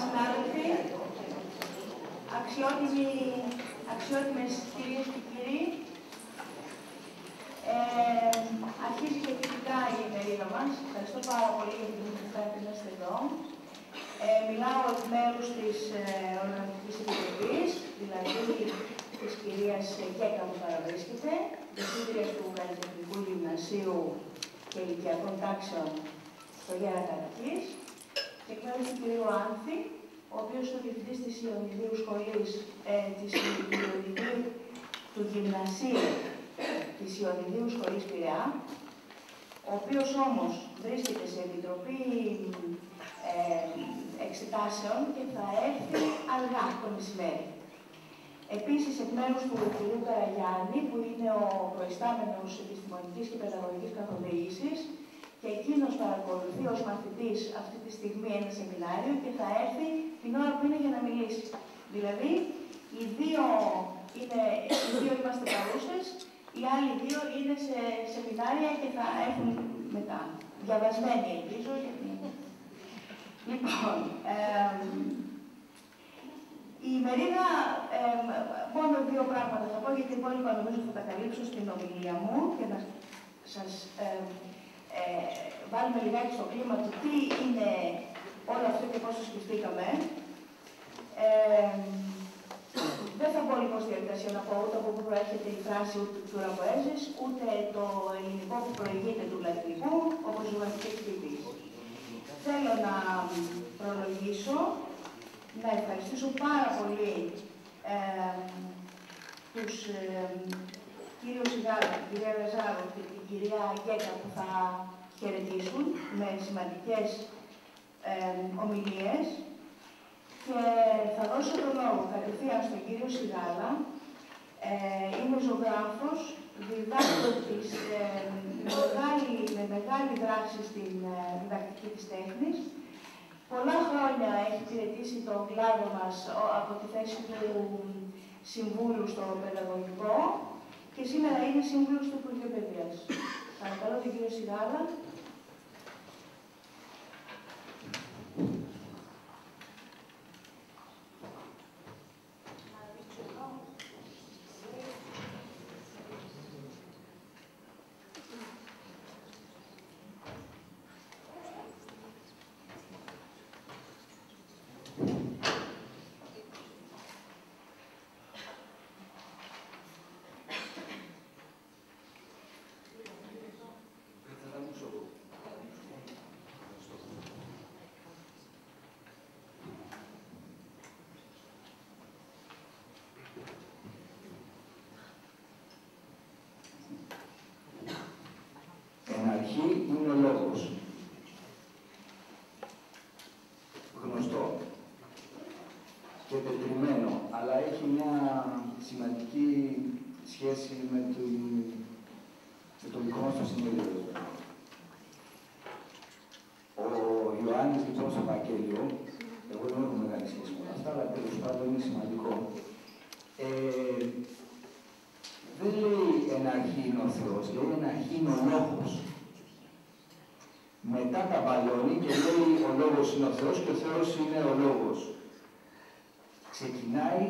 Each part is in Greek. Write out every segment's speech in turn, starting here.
συνάδελφοι, αξιότιμες κυρίες και κύριοι, αρχίζει και τυπικά η ημερίδα μας. Ευχαριστώ πάρα πολύ για την ευκαιρία που είστε εδώ. Μιλάω εκ μέρους της Οργανωτικής Επιτροπής, δηλαδή της κυρίας Γκέκα που παραβρίσκεται, διευθύντριας του Καλλιτεχνικού Γυμνασίου και Ηλικιακών Τάξεων στο Γέρα Καρακής, και εκ μέρους του κυρίου Άνθη, ο οποίος είναι ο διευθυντής της Ιωνιδίου Σχολής του Γυμνασίου της Ιωνιδίου Σχολής Πειραιά, ο οποίος όμως βρίσκεται σε επιτροπή εξετάσεων και θα έρθει αργά το μεσημέρι. Επίσης, εκ μέρους του κ. Καραγιάννη, που είναι ο προϊστάμενος επιστημονικής και παιδαγωγικής καθοδήγησης, και εκείνος παρακολουθεί ως μαθητής αυτή τη στιγμή ένα σεμινάριο και θα έρθει την ώρα που είναι για να μιλήσει. Δηλαδή, οι δύο είμαστε παρούσες, οι άλλοι δύο είναι σε σεμινάρια και θα έρθουν μετά. Διαβασμένοι, ελπίζω. Λοιπόν, η ημερίδα, μόνο δύο πράγματα θα πω, γιατί οι υπόλοιπα νομίζω θα τα καλύψω στην ομιλία μου και να σας βάλουμε λιγάκι στο κλίμα του τι είναι όλο αυτό και πώς το σκεφτήκαμε. Δεν θα πω λοιπόν στη διαδικασία να πω ούτε από πού προέρχεται η φράση του Ραποέζης, ούτε το ελληνικό που προηγείται του λατινικού, όπως ζωγραφική εκτίμηση. Θέλω να προλογίσω, να ευχαριστήσω πάρα πολύ τους κύριο Σιγάλα, την κυρία Ραζάρου και την κυρία Γκέκα που θα χαιρετήσουν με σημαντικές ομιλίες, και θα δώσω τον λόγο κατευθείαν στον κύριο Σιγάλα. Είναι ζωγράφος, διδάκτης με μεγάλη δράση στην διδακτική της τέχνης. Πολλά χρόνια έχει υπηρετήσει τον κλάδο μας από τη θέση του συμβούλου στο παιδαγωγικό και σήμερα είναι σύμβουλος του Υπουργείου Παιδείας. Παρακαλώ τον κύριο Σιγάλα. Είναι ο λόγος. Γνωστό και τετριμένο, αλλά έχει μια σημαντική σχέση με το δικό μας το συνέδριο. Ο Ιωάννης λοιπόν στο Ευαγγέλιο, εγώ δεν έχω μεγάλη σχέση με αυτά, αλλά τέλος πάντων είναι σημαντικό. Δεν λέει εν αρχή είναι ο Θεός, λέει εν αρχή είναι ο λόγος. Μετά τα μπαλώνει και λέει ο λόγος είναι ο Θεός και ο Θεός είναι ο λόγος. Ξεκινάει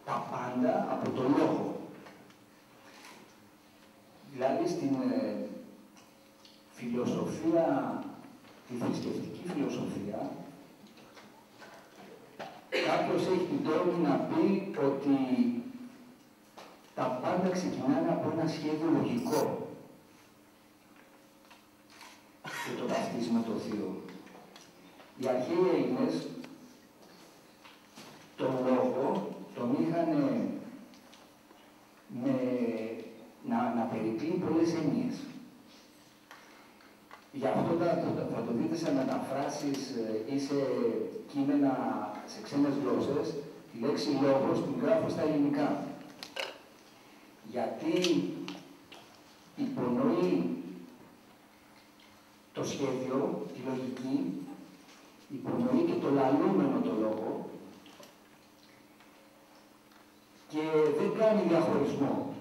τα πάντα από το λόγο. Δηλαδή στην φιλοσοφία, τη θρησκευτική φιλοσοφία, κάποιος έχει την τόλμη να πει ότι τα πάντα ξεκινάνε από ένα σχέδιο λογικό. Και το ταυτίζει με το Θείο. Οι αρχαίοι Έλληνες τον λόγο τον είχαν να περικλεί πολλές έννοιες. Γι' αυτό θα το δείτε σε μεταφράσεις ή σε κείμενα σε ξένες γλώσσες, τη λέξη λόγος την γράφω στα ελληνικά. Γιατί υπονοεί το σχέδιο, τη λογική, υπονοεί και το λαλούμενο το λόγο και δεν κάνει διαχωρισμό.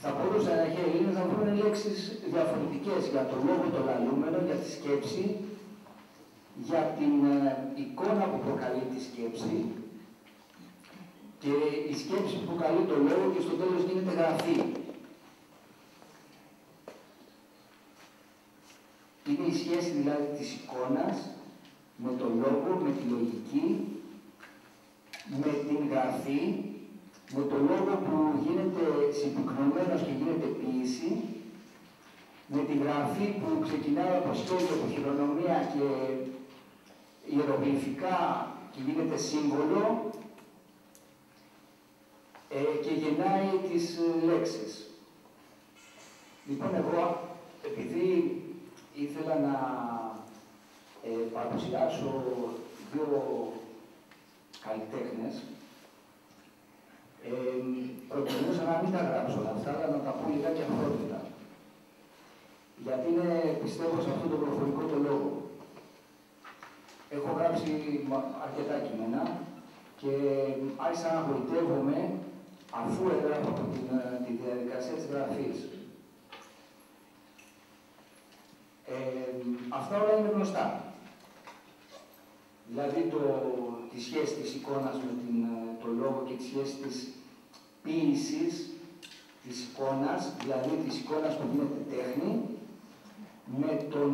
Θα μπορούσαν οι αρχαίοι Έλληνες να βρουν λέξεις διαφορετικές για το λόγο, το λαλούμενο, για τη σκέψη, για την εικόνα που προκαλεί τη σκέψη και η σκέψη που προκαλεί το λόγο και στο τέλος γίνεται γραφή. Είναι η σχέση δηλαδή της εικόνας με το λόγο, με τη λογική, με την γραφή, με το λόγο που γίνεται συμπυκνωμένος και γίνεται ποίηση, με τη γραφή που ξεκινάει από σχέδιο, από χειρονομία και ιερογλυφικά και γίνεται σύμβολο και γεννάει τις λέξεις. Λοιπόν, εγώ, επειδή ήθελα να παρουσιάσω δύο καλλιτέχνες, προτιμούσα να μην τα γράψω όλα αυτά, αλλά να τα πω λιγάκι αφόρμητα. Γιατί είναι, πιστεύω, σε αυτόν τον προφορικό το λόγο. Έχω γράψει αρκετά κείμενα και άρχισα να γοητεύομαι αφού έγραφα από τη διαδικασία της γραφής. Αυτά όλα είναι γνωστά. Δηλαδή τη σχέση της εικόνας με το λόγο και τη σχέση της ποίησης της εικόνας, δηλαδή της εικόνας που γίνεται τέχνη, με τον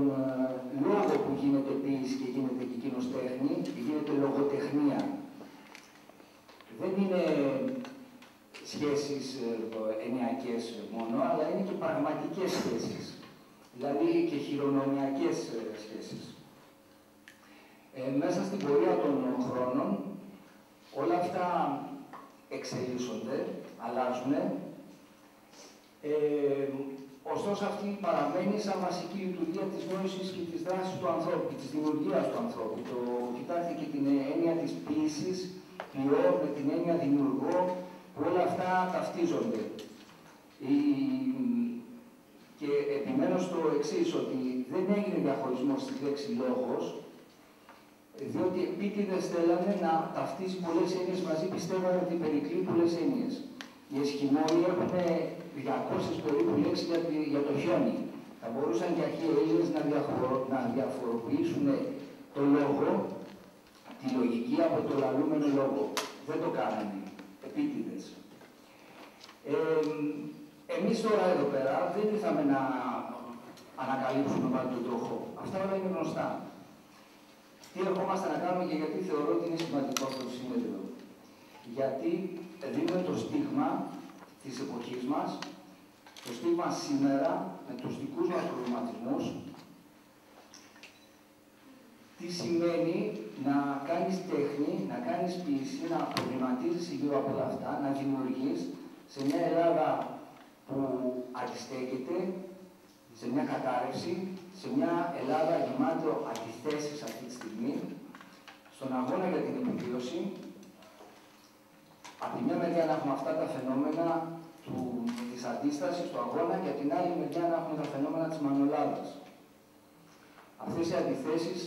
λόγο που γίνεται ποίηση και γίνεται και εκείνος τέχνη, και γίνεται λογοτεχνία. Δεν είναι σχέσεις ενιακές μόνο, αλλά είναι και πραγματικές σχέσεις. Δηλαδή και χειρονομιακές σχέσεις. Μέσα στην πορεία των χρόνων, όλα αυτά εξελίσσονται, αλλάζουν. Ωστόσο, αυτή παραμένει σαν βασική λειτουργία της νόησης και της δράσης του ανθρώπου και της δημιουργίας του ανθρώπου. Κοιτάξτε και την έννοια της ποίησης, ποιό, με την έννοια δημιουργό, που όλα αυτά ταυτίζονται. Και επιμένω στο εξής, ότι δεν έγινε διαχωρισμός στη λέξη λόγος, διότι επίτηδες θέλανε να ταυτίσει πολλές έννοιες μαζί, πιστεύανε ότι περικλεί πολλές έννοιες. Οι Εσκιμώοι έχουν 200 περίπου λέξεις για το χιόνι. Θα μπορούσαν και αρχαίοι Έλληνες να διαφοροποιήσουν το λόγο, τη λογική από το λαλούμενο λόγο. Δεν το κάνανε, επίτηδες. Εμείς τώρα εδώ πέρα δεν ήρθαμε να ανακαλύψουμε πάλι τον τροχό. Αυτά όλα είναι γνωστά. Τι ερχόμαστε να κάνουμε και γιατί θεωρώ ότι είναι σημαντικό αυτό το συνέδριο. Γιατί δίνουμε το στίγμα της εποχής μας, το στίγμα σήμερα, με τους δικούς μας προβληματισμούς, τι σημαίνει να κάνεις τέχνη, να κάνεις ποίηση, να προβληματίζεις γύρω από όλα αυτά, να δημιουργείς σε μια Ελλάδα που αντιστέκεται, σε μια κατάρρευση, σε μια Ελλάδα γεμάτο αντιθέσεις αυτή τη στιγμή, στον αγώνα για την επιβίωση. Από τη μια μεριά να έχουμε αυτά τα φαινόμενα της αντίστασης, του αγώνα, και από την άλλη μεριά να έχουμε τα φαινόμενα της μανολάδας. Αυτές οι αντιθέσεις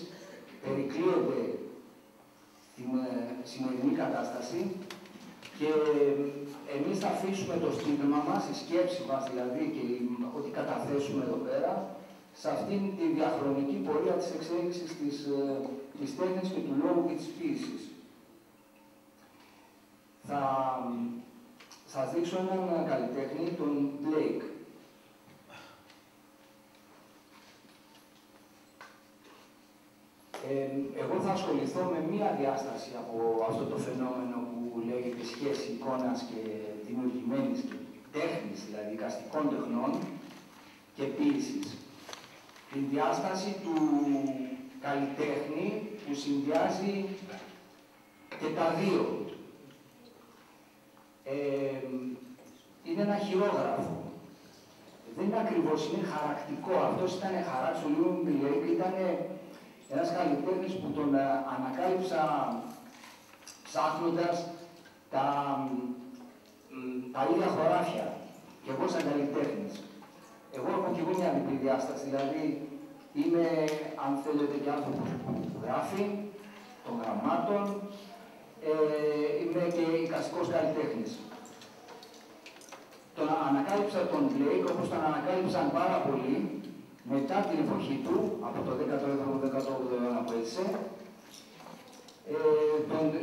περικλείονται την σημερινή κατάσταση και εμείς θα αφήσουμε το στίγμα μας, η σκέψη μας δηλαδή και ό,τι καταθέσουμε εδώ πέρα, σε αυτήν τη διαχρονική πορεία της εξέλιξης της τέχνης και του λόγου και της ποίησης. Θα σας δείξω έναν καλλιτέχνη, τον Blake. Εγώ θα ασχοληθώ με μία διάσταση από αυτό το φαινόμενο που λέγεται σχέση εικόνας και δημιουργημένης και τέχνης, δηλαδή εικαστικών τεχνών και ποίησης. Την διάσταση του καλλιτέχνη που συνδυάζει και τα δύο. Είναι ένα χειρόγραφο. Δεν είναι ακριβώς, είναι χαρακτικό. Αυτός ήταν χαράξης, ο Λιούιν Μπλέικ ήταν ένας καλλιτέχνης που τον ανακάλυψα ψάχνοντας τα ίδια χωράφια. Και εγώ σαν καλλιτέχνης. Εγώ έχω και εγώ μια διπλή διάσταση, δηλαδή είμαι, αν θέλετε, και άνθρωπος που γράφει, των γραμμάτων, είμαι και εικαστικός καλλιτέχνης. Τον ανακάλυψα τον Blake, όπως τον ανακάλυψαν πάρα πολλοί, Μετά την εποχή του, από το 17ο-18ο αιώνα που έζησε,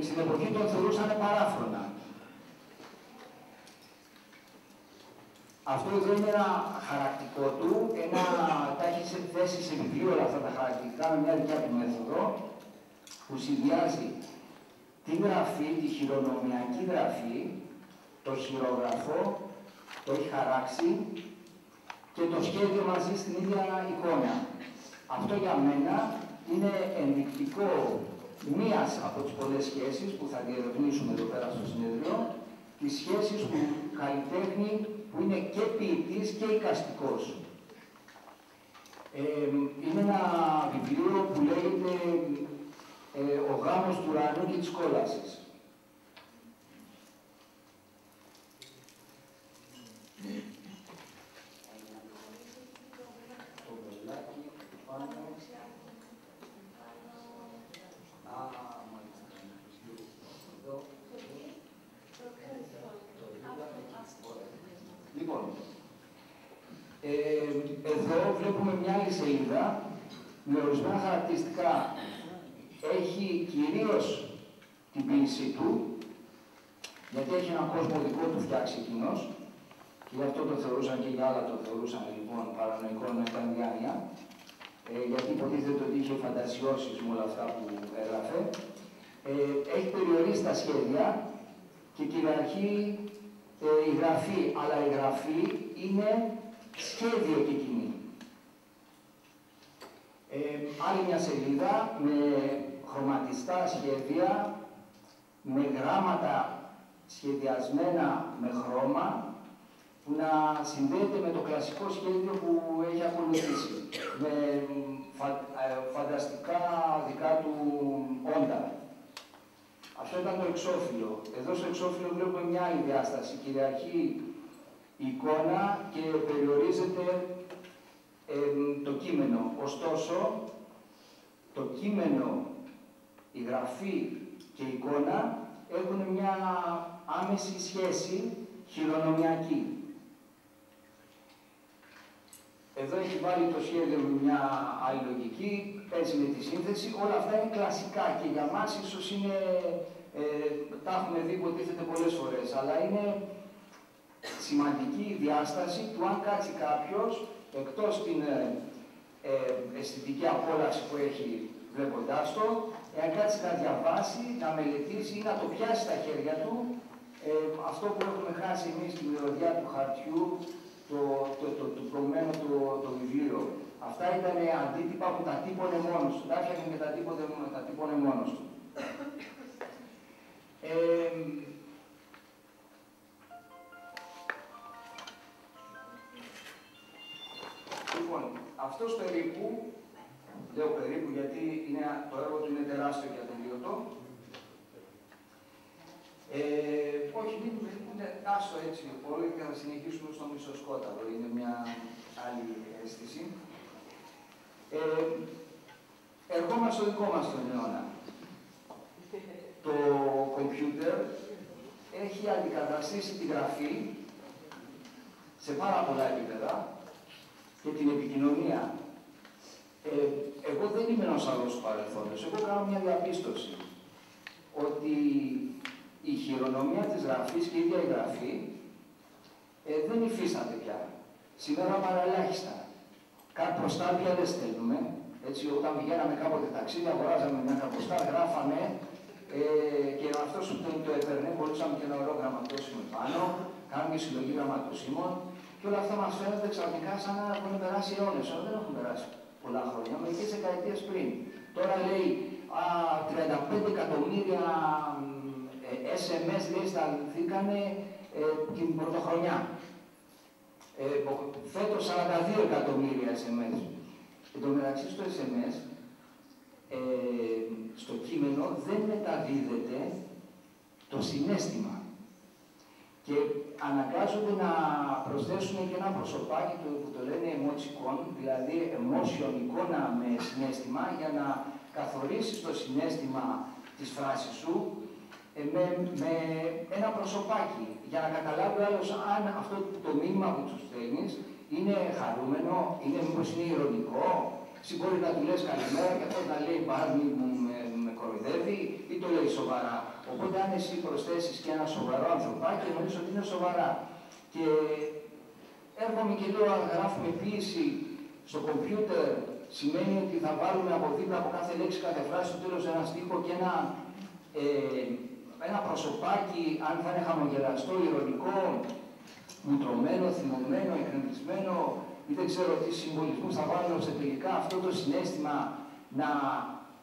στην εποχή τον θεωρούσαν παράφρονα. Αυτό εδώ είναι ένα χαρακτικό του, τα έχει θέσει σε βιβλίο όλα αυτά τα χαρακτηριστικά με μια δικιά του μέθοδο, που συνδυάζει την γραφή, τη χειρονομιακή γραφή, το χειρόγραφο, το έχει χαράξει και το σχέδιο μαζί στην ίδια εικόνα. Αυτό για μένα είναι ενδεικτικό μίας από τις πολλές σχέσεις που θα διερευνήσουμε εδώ πέρα στο συνέδριο, τις σχέσεις του καλλιτέχνη που είναι και ποιητής και εικαστικός. Είναι ένα βιβλίο που λέγεται «Ο γάμος του ουρανού και της κόλασης». Λοιπόν, εδώ βλέπουμε μια άλλη σελίδα με ορισμένα χαρακτηριστικά. Έχει κυρίως την ποίησή του, γιατί έχει έναν κόσμο δικό του φτιάξει εκείνος, και γι' αυτό το θεωρούσαν και για άλλα το θεωρούσαν λοιπόν παρανοϊκό με τα διάνοια, γιατί υποτίθεται ότι είχε φαντασιώσεις με όλα αυτά που έγραφε. Έχει περιορίσει τα σχέδια και κυριαρχεί η γραφή, αλλά η γραφή είναι σχέδιο και εκείνη. Άλλη μια σελίδα με χρωματιστά σχέδια, με γράμματα σχεδιασμένα με χρώμα, που να συνδέεται με το κλασικό σχέδιο που έχει ακολουθήσει, με φανταστικά δικά του όντα. Αυτό ήταν το εξώφυλλο. Εδώ στο εξώφυλλο βλέπουμε μια άλλη διάσταση. Κυριαρχεί η εικόνα και περιορίζεται το κείμενο. Ωστόσο, το κείμενο, η γραφή και η εικόνα έχουν μια άμεση σχέση χειρονομιακή. Εδώ έχει βάλει το σχέδιο με μια άλλη λογική, έτσι με τη σύνθεση. Όλα αυτά είναι κλασικά και για μας ίσως είναι, τα έχουμε δει υποτίθεται πολλές φορές, αλλά είναι σημαντική η διάσταση του αν κάτσει κάποιος, εκτός την αισθητική απόλαυση που έχει βλέποντάς το, εάν κάτσει να διαβάσει, να μελετήσει ή να το πιάσει στα χέρια του, αυτό που έχουμε χάσει εμείς τη μυρωδιά του χαρτιού, το προηγουμένο το βιβλίο. Αυτά ήταν αντίτυπα που τα τύπωνε μόνος του. Τα έφτιαχνε και τα τύπωνε μόνος του. Λοιπόν, αυτός περίπου, λέω περίπου γιατί το έργο του είναι τεράστιο και ατελείωτο. Όχι, άστο έτσι πολύ και θα συνεχίσουμε στο μισοσκόταδο, είναι μια άλλη αίσθηση. Ερχόμαστε στο δικό μας τον αιώνα. Το κομπιούτερ έχει αντικαταστήσει τη γραφή σε πάρα πολλά επίπεδα και την επικοινωνία. Εγώ δεν είμαι ένας άλλος του παρελθόντος. Εγώ κάνω μια διαπίστωση ότι η χειρονομία της γραφής και η ίδια η γραφή δεν υφίσταται πια. Σήμερα παραελάχιστα. Κάτι προστάρια δεν στέλνουμε. Έτσι, όταν πηγαίναμε κάποτε ταξίδι, αγοράζαμε μια καποστάρ, γράφαμε και αυτός που το έπαιρνε, μπορούσαμε και ένα ωραίο γραμματόσημο πάνω, κάνουμε και συλλογή γραμματοσήμων και όλα αυτά μας φαίνονται ξαφνικά σαν να έχουν περάσει αιώνες. Δεν έχουν περάσει πολλά χρόνια, μερικές δεκαετίες πριν. Τώρα λέει 35 εκατομμύρια SMS λέει σταλθήκανε την πρωτοχρονιά. Φέτος 42 εκατομμύρια SMS. Εν τω μεταξύ στο SMS, στο κείμενο δεν μεταδίδεται το συναίσθημα. Και αναγκάζονται να προσθέσουν και ένα προσωπάκι που το λένε emoticon, δηλαδή emotion, εικόνα με συναίσθημα, για να καθορίσεις το συναίσθημα της φράσης σου με ένα προσωπάκι. για να καταλάβει ο άλλος αν αυτό το μήνυμα που του στέλνεις είναι χαρούμενο, είναι μήπως είναι ηρωνικό, εσύ μπορεί να του λες καλημέρα και αυτό να λέει Μπάρνι μου με κοροϊδεύει ή το λέει σοβαρά. Οπότε αν εσύ προσθέσεις και ένα σοβαρό ανθρωπάκι, νομίζω ότι είναι σοβαρά. Και έρχομαι και λέω, αν γράφουμε ποίηση στο κομπιούτερ, σημαίνει ότι θα βάλουμε από δίπλα από κάθε λέξη, κάθε φράση, στο τέλος ένα στίχο και ένα προσωπάκι, αν θα είναι χαμογελαστό, ηρωνικό, μουτρωμένο, θυμωμένο, εκνευρισμένο, ή δεν ξέρω τι συμβολισμούς θα βάλω, ώστε τελικά αυτό το συναίσθημα να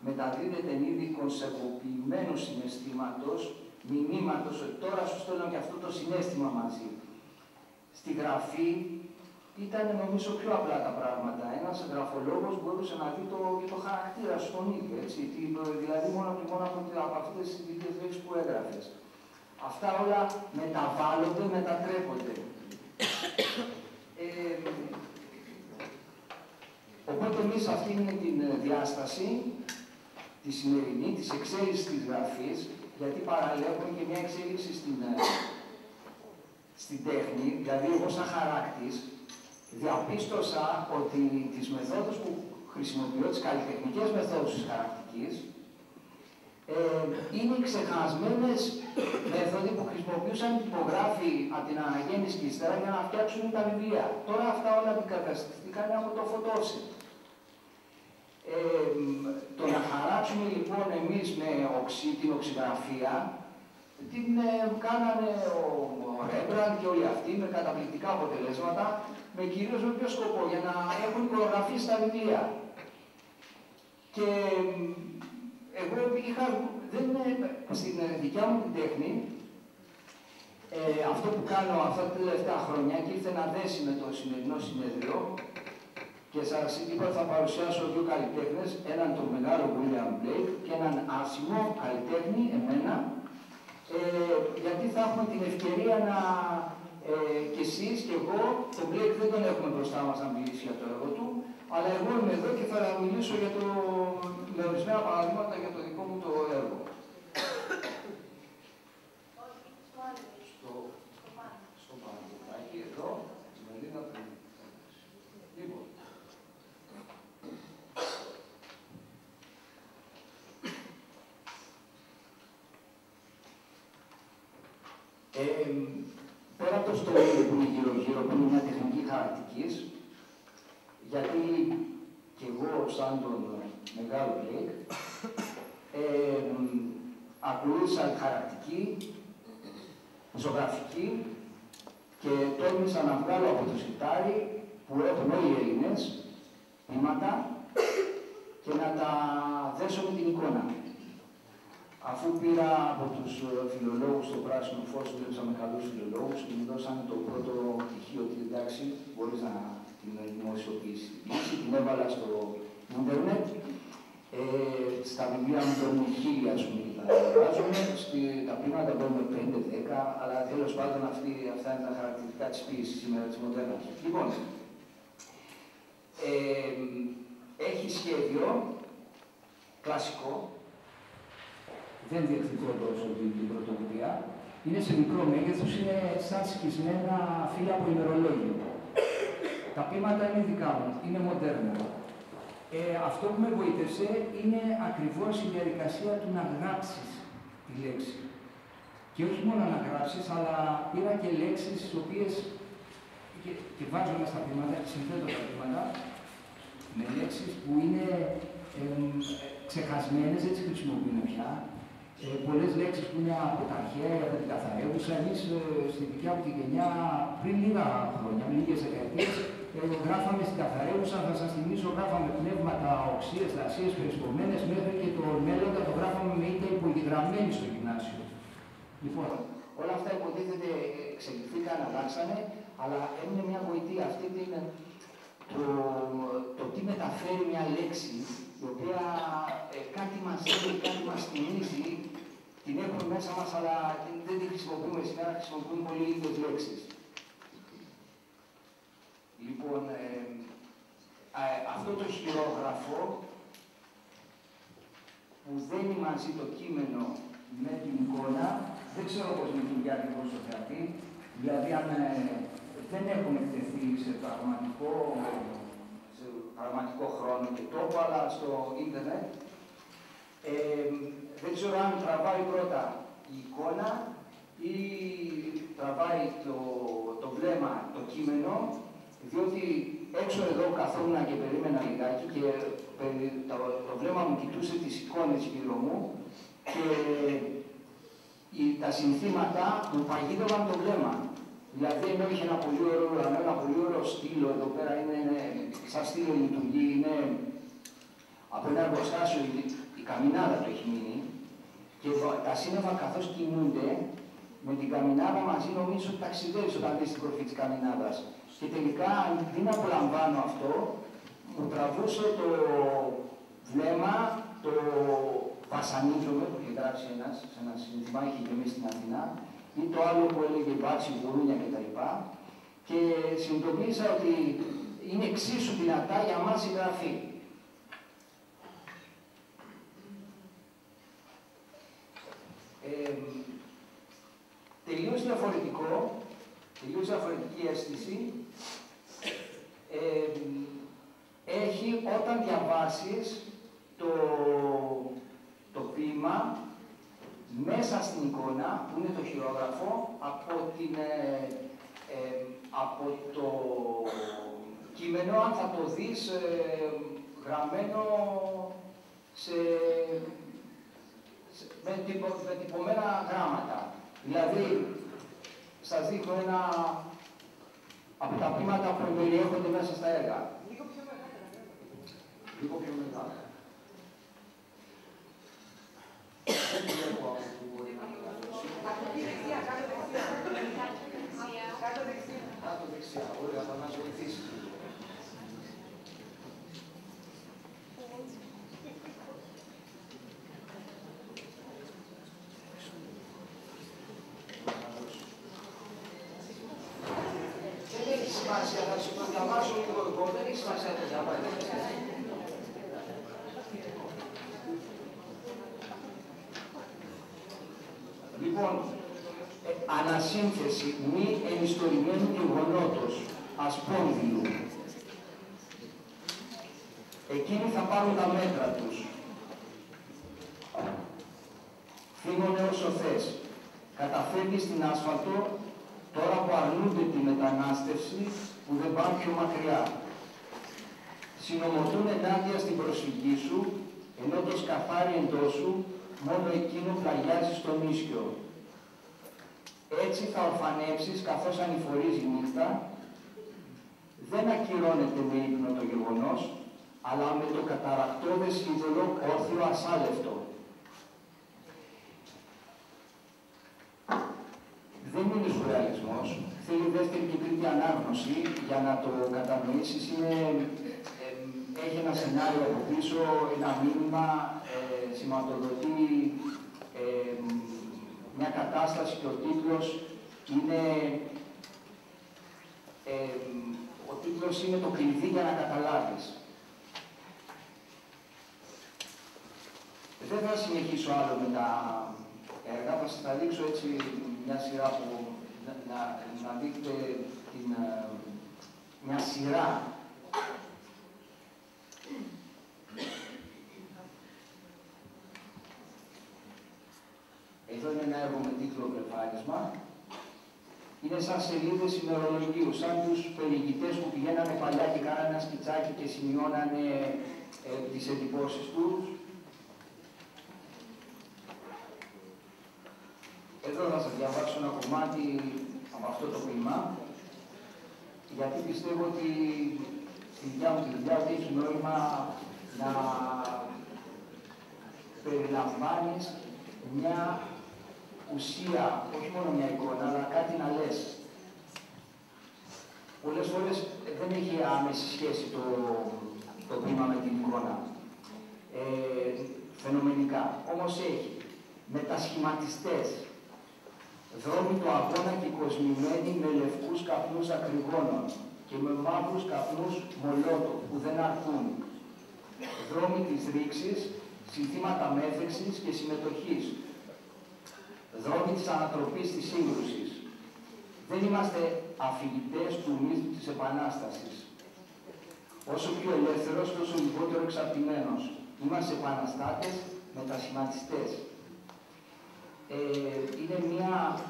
μεταδίδεται εν είδη κονσερβοποιημένου συναισθήματος, μηνύματος, ότι τώρα σου στέλνω και αυτό το συναίσθημα μαζί. Στη γραφή ήταν νομίζω πιο απλά τα πράγματα. Ένας γραφολόγος μπορούσε να δει το χαρακτήρα στον ίδιο, έτσι, δηλαδή μόνο από αυτές τις δύο λέξεις που έγραφες. Αυτά όλα μεταβάλλονται, μετατρέπονται. Οπότε εμείς αυτή είναι την διάσταση, τη σημερινή, της εξέλιξης της γραφής, γιατί παράλληλα έχουμε και μια εξέλιξη στην τέχνη, δηλαδή εγώ σαν χαράκτης, διαπίστωσα ότι τις μεθόδους που χρησιμοποιώ, τις καλλιτεχνικές μεθόδους της χαρακτικής, είναι ξεχασμένες μέθοδοι που χρησιμοποιούσαν οι τυπογράφοι από την αναγέννηση και ύστερα για να φτιάξουν τα βιβλία. Τώρα αυτά όλα αντικαταστήθηκαν από το φωτόσι. Το να χαράξουμε λοιπόν εμείς με την οξυγραφία, την κάνανε ο Ρέμπραντ και όλοι αυτοί με καταπληκτικά αποτελέσματα, με κυρίως με ποιο σκοπό, για να έχουν υπογραφεί στα βιβλία. Και εγώ στην δικιά μου την τέχνη, αυτό που κάνω αυτά τα τελευταία χρόνια και ήρθε να δέσει με το σημερινό συνέδριο και σας είπα ότι θα παρουσιάσω δύο καλλιτέχνες, έναν τον μεγάλο William Blake και έναν άσημο καλλιτέχνη, εμένα, γιατί θα έχουμε την ευκαιρία να κι εσείς και εγώ, τον Blake δεν τον έχουμε μπροστά μας να μιλήσει για το έργο του, αλλά εγώ είμαι εδώ και θα μιλήσω με ορισμένα παραδείγματα για το δικό μου το έργο. Στο παραδείγματάκι εδώ, τη Μελίνα πριν. Λοιπόν. Πέρα από το στολίδι που είναι γύρω-γύρω, που είναι μια τεχνική χαρακτικής, γιατί και εγώ, σαν τον μεγάλο Blake, ακολούθησα χαρακτική, ζωγραφική και τόλμησα να βγάλω από το σιτάρι που έχουν όλοι οι Έλληνες ποίηματα και να τα δέσω με την εικόνα. Αφού πήρα από τους φιλολόγους το πράσινο φως, δούλεψα με καλούς φιλολόγους και μου δώσανε το πρώτο πτυχίο ότι εντάξει, μπορείς να την δημοσιοποιήσεις. Την έβαλα στο ίντερνετ, στα βιβλία μου παίρνουν 1000, ας πούμε, και τα διαβάζουμε, τα πείματα παίρνουν 5-10, αλλά τέλος πάντων αυτά είναι τα χαρακτηριστικά της ποίησης σήμερα, της μοντέρνας. Λοιπόν, έχει σχέδιο κλασικό, δεν διεκδικώ τόσο την πρωτοβουλία, είναι σε μικρό μέγεθος, είναι σαν σκισμένα φύλλα από ημερολόγιο. Τα ποίηματα είναι δικά μου, είναι μοντέρνα. Αυτό που με βοήθησε είναι ακριβώς η διαδικασία του να γράψεις τη λέξη. Και όχι μόνο να γράψεις, αλλά πήρα και λέξεις τις οποίες και βάζω μέσα στα ποίηματα, συνθέτω τα ποίηματα, με λέξεις που είναι ξεχασμένες, έτσι χρησιμοποιούμε πια. Πολλές λέξεις που είναι από τα αρχαία, από την καθαρέουσα. Εμείς στη δικιά μου τη γενιά, πριν λίγα χρόνια, λίγες δεκαετίες, γράφαμε στην καθαρέουσα, θα σας θυμίσω, γράφαμε πνεύματα, οξείες, δασίες, περισπωμένες, μέχρι και το μέλλοντα το γράφαμε με ήττα υπογεγραμμένη στο γυμνάσιο. Λοιπόν, όλα αυτά υποτίθεται εξελιχθήκαν, αλλάξανε, αλλά έμεινε μια γοητεία αυτή το τι μεταφέρει μια λέξη, η οποία κάτι μας λέει, κάτι μας θυμίζει, την έχουμε μέσα μας, αλλά δεν τη χρησιμοποιούμε σήμερα, χρησιμοποιούμε πολύ λίγες λέξεις. Λοιπόν, αυτό το χειρόγραφο που δένει μαζί το κείμενο με την εικόνα, δεν ξέρω πώς λειτουργεί ακριβώς στο θεατή, δηλαδή αν δεν έχουν εκτεθεί σε πραγματικό χρόνο και τόπο, αλλά στο ίντερνετ. Δεν ξέρω αν τραβάει πρώτα η εικόνα ή τραβάει το βλέμμα, το κείμενο, διότι έξω εδώ καθόμουν και περίμενα λιγάκι και το βλέμμα μου κοιτούσε τις εικόνες γύρω μου και τα συνθήματα μου παγίδευαν το βλέμμα. Δηλαδή, ενώ είχε ένα πολύ ωραίο ουρανό, ένα πολύ ωραίο στήλο, εδώ πέρα είναι σαν στήλο λειτουργεί, είναι από ένα εργοστάσιο, η καμινάδα το έχει μείνει, και τα σύννεφα καθώς κινούνται, με την καμινάδα μαζί νομίζω ότι ταξιδεύεις όταν δεις την κορφή της καμινάδας. Και τελικά, αντί να απολαμβάνω αυτό, μου τραβούσε το βλέμμα, το βασανίζομαι, που είχε γράψει ένας, σε ένα σύνθημα, είχε και εμείς στην Αθηνά, ή το άλλο που έλεγε μπάτσι, γουρούνια κτλ. Και συνειδητοποίησα ότι είναι εξίσου δυνατά για μας η γραφή. Τελείως διαφορετική αίσθηση έχει όταν διαβάσεις το ποίημα μέσα στην εικόνα, που είναι το χειρόγραφο, από το κείμενο, αν θα το δεις γραμμένο με τυπωμένα γράμματα. Δηλαδή, σας δείχνω ένα από τα ποίηματα που περιέχονται μέσα στα έργα. Λίγο πιο μεγάλα. Λίγο πιο μεγάλα. Δεν βλέπω από που μπορεί να μεγαλώσει. Κάτω δεξιά. Κάτω δεξιά. Ωραία, θα μας βοηθήσει. Θα σου το διαβάσω λίγο εγώ, δεν έχει σημασία να το διαβάσω. Λοιπόν, ανασύνθεση μη ενιστορημένου γεγονότος, ασπόνδυλου. Εκείνοι θα πάρουν τα μέτρα τους. Φύγωνε όσο θες. Καταφεύγει στην άσφαλτο, τώρα που αρνούνται τη μετανάστευση, που δεν πάνε πιο μακριά. Συνομωτούν ενάντια στην προσφυγή σου, ενώ το σκαφάρι εντός σου, μόνο εκείνο πλαγιάζει στον ίσιο. Έτσι θα ορφανέψεις καθώς ανηφορίζει νύχτα, δεν ακυρώνεται με ύπνο το γεγονός, αλλά με το καταρακτώδες είδωλο όρθιο ασάλευτο. Δεν είναι σουρεαλισμός, θέλει δεύτερη και τρίτη ανάγνωση για να το κατανοήσεις. Έχει ένα σενάριο από πίσω, ένα μήνυμα, σηματοδοτεί μια κατάσταση και ο τίτλος είναι, το κλειδί για να καταλάβεις. Δεν θα συνεχίσω άλλο με τα έργα, θα σας δείξω έτσι μια σειρά που να δείτε μια σειρά. Εδώ είναι ένα έργο με τίτλο «Βρεφάρισμα». Είναι σαν σελίδες ημερολογίου, σαν τους περιηγητές που πηγαίνανε παλιά και κάνανε ένα σκιτσάκι και σημειώνανε τις εντυπώσεις τους. Εδώ θα σας διαβάσω ένα κομμάτι από αυτό το ποίημα, γιατί πιστεύω ότι στη δικιά μου τη δουλειά ότι έχει νόημα να περιλαμβάνεις μια ουσία, όχι μόνο μια εικόνα, αλλά κάτι να λες. Πολλές φορές δεν έχει άμεση σχέση το ποίημα με την εικόνα. Φαινομενικά. Όμως έχει μετασχηματιστές, δρόμοι του αγώνα και κοσμημένοι με λευκούς καπνούς ακριγόνων και με μαύρους καπνούς μολότο που δεν αρκούν. Δρόμοι της ρήξης, συνθήματα μέθεξης και συμμετοχής. δρόμοι της ανατροπής, της σύγκρουσης. Δεν είμαστε αφηγητές του μύθου της Επανάστασης. Όσο πιο ελεύθερος, τόσο λιγότερο εξαρτημένος. Είμαστε επαναστάτες, μετασχηματιστές. Είναι μια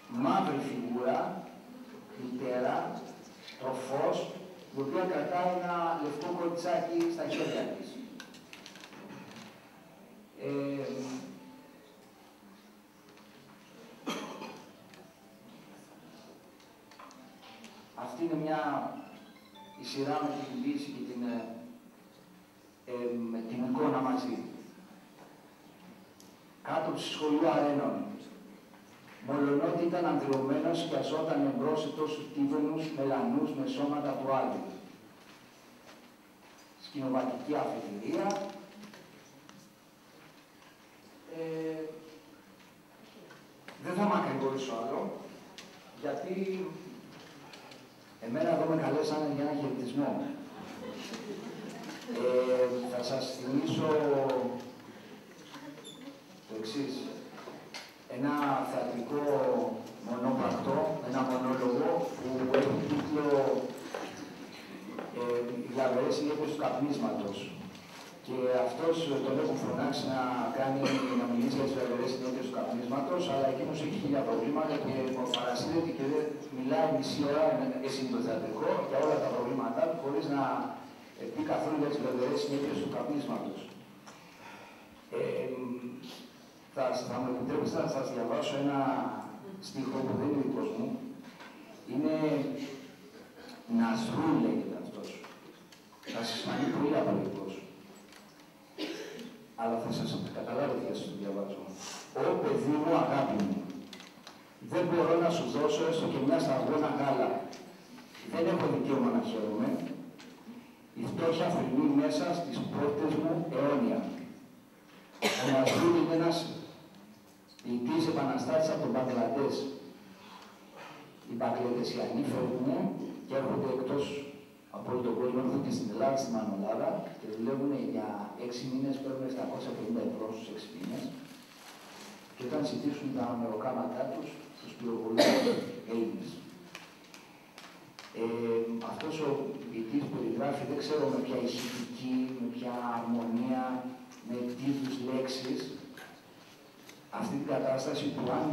μαύρη φιγούρα, μητέρα, τροφός, η οποία κρατάει ένα λευκό κοριτσάκι στα χέρια της. Αυτή είναι η σειρά με την ποίηση και την εικόνα μαζί. Κάτω του σχολείου αρένων. Μολονότι ήταν ανδρωμένος και αζόταν εμπρός σε τόσους τίβενους μελανούς με σώματα του άλλου. Σκηνοβατική αφετηρία. Δεν θα μακρηγορήσω άλλο, γιατί εμένα εδώ με καλέσανε για ένα χαιρετισμό. Θα σας θυμίσω το εξής. Ένα θεατρικό μονόπρακτο, ένα μονόλογο που έχει τίτλο «Οι βλαβερές συνέπειες του καπνίσματος». Και αυτός τον έχουν φωνάξει να μιλήσει για τις βλαβερές συνέπειες του καπνίσματος, αλλά εκείνος έχει 1000 προβλήματα και παρασύρεται και δεν μιλάει μισή ώρα, εσύ είναι το θεατρικό, για όλα τα προβλήματά του, χωρίς να πει καθόλου για τις βλαβερές συνέπειες του καπνίσματος. Θα μου επιτρέψετε να σας διαβάσω ένα στίχο που δεν είναι δικός μου. Είναι Νασρού, λέγεται αυτός. Θα σας φανεί πολύ απολυτικός. Αλλά θα σας καταλάβετε γιατί σας το διαβάζω. Ω παιδί μου, αγάπη μου, δεν μπορώ να σου δώσω έστω και μια σταγόνα γάλα. Δεν έχω δικαίωμα να χαίρομαι. Η φτώχεια φρυνεί μέσα στις πόρτες μου αιώνια. Ο Νασρού είναι ένας ποιητής επαναστάτης από τον Μπαγκλαντές. Οι Μπαγκλαντεσιανοί φεύγουν και έρχονται εκτός από όλο τον κόσμο, έρχονται και στην Ελλάδα, στη Μανολάδα και δουλεύουν για 6 μήνες, παίρνουν 750 ευρώ στους 6 μήνες και όταν ζητήσουν τα μεροκάματά τους, τους πυροβολούν Έλληνες. Αυτός ο ποιητής περιγράφει, δεν ξέρω με ποια ηχητική, με ποια αρμονία, με τι είδους λέξεις, αυτή την κατάσταση που αν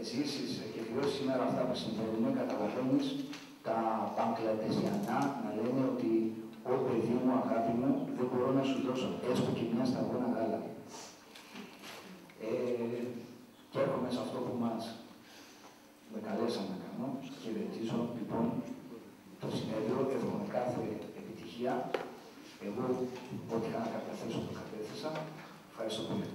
ζήσεις και βιώσεις σήμερα αυτά που συμβαίνουν, καταλαβαίνεις τα Μπαγκλαντεσιανά να λένε ότι «Ω παιδί μου, αγάπη μου, δεν μπορώ να σου δώσω έστω και μια σταγόνα γάλα». Και έρχομαι σε αυτό που με καλέσαμε να κάνω. Χαιρετίζω λοιπόν το συνέδριο, εύχομαι κάθε επιτυχία. Εγώ ό,τι είχα να καταθέσω το κατέθεσα. Ευχαριστώ πολύ.